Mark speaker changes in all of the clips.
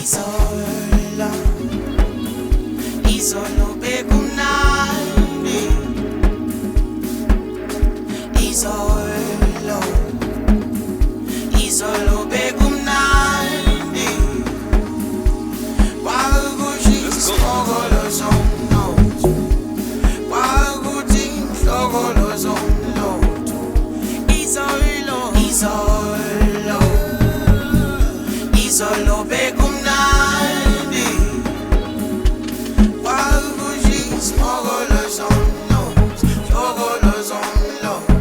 Speaker 1: Izolo, izolo bekumnandi. Izolo, izolo bekumnandi. Kwakuthi isikolo somnotho, kwakuthi inhlokolo zomnotho. Izolo, izolo, izolo bekumnandi. Kwakuthi isikolo somnotho, inhlokolo zomnotho.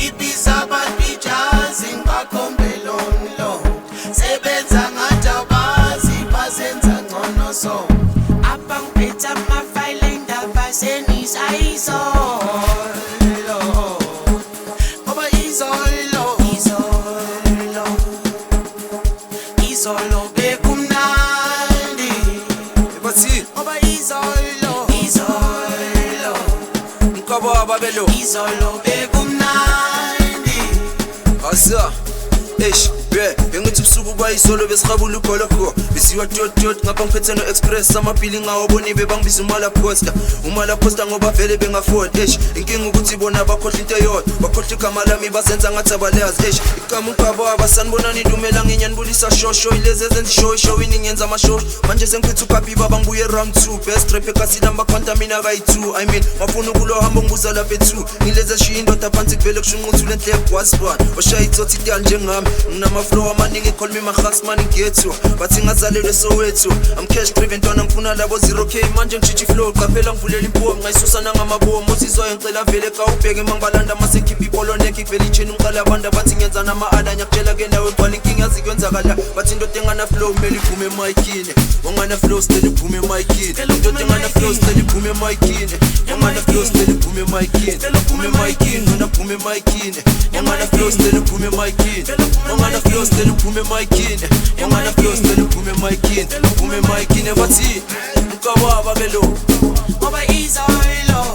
Speaker 1: Ibiza babijazi ngakhombelonlo. Sebenza ngathi abazi bazenza ngcono so. Abangiphethe amafayile indaba senisayizolo. Ngoba izolo, izolo, izolo bekumnandi.
Speaker 2: Bathi
Speaker 1: Ngoba izolo, izolo,
Speaker 2: mkabo ababelo
Speaker 1: izolo bekumnandi.
Speaker 2: asa eish bengithi ubusuku kwayizolo besirhabula ugoloko bisiwa dot ngapha ngiphethe no express amabhili ngawoboni bebangibiza umala posta ngoba vele bengafford eish inkinga ukuthi bona bakhohle into eyodwa bakhohle igama lami bazenza ngathi abalazi eish igama unkabo abasanibonani idumela nginyanibulisa shosho ilezi ezenza show iningenza amashow manje sengiphethe ukapi baba ngibuye round 2 best rap ekasi number quanta mina kayi 2 I mean wafuna ukulo hamba ngibuza lapha e2 ngileze shiya indoda phansi kuvele kushunquthu lenhle kwasibani oshaya itsotsi ityali njengami nginamaflow amaningi call me mahasman ngethu bathi ngazalelwe Soweto I'm cash driven ntwana ngifuna labo 0k manje ngijiji flow qaphela ngivulela impomo ngayisusa nangamabomo uzizwa ngicela vele ka ubheke mangibalanda mase keep ipolo neck ivele ichini ngiqala abantu bathi ngenza nama ala nyakutshela ke nawe gcwala inkinga yazi kwenzakala bathi indoda engana flow mele iphume emikini ongana flow still iphume emikini indoda engana flow still iphume emikini ongana flow still iphume emikini iphume emikini nona iphume emikini ongana flow still iphume emikini ongana flow still iphume emikini ongana flow still iphume emikini iphume emikini bathi mkabo ababelo
Speaker 1: Ngoba izolo,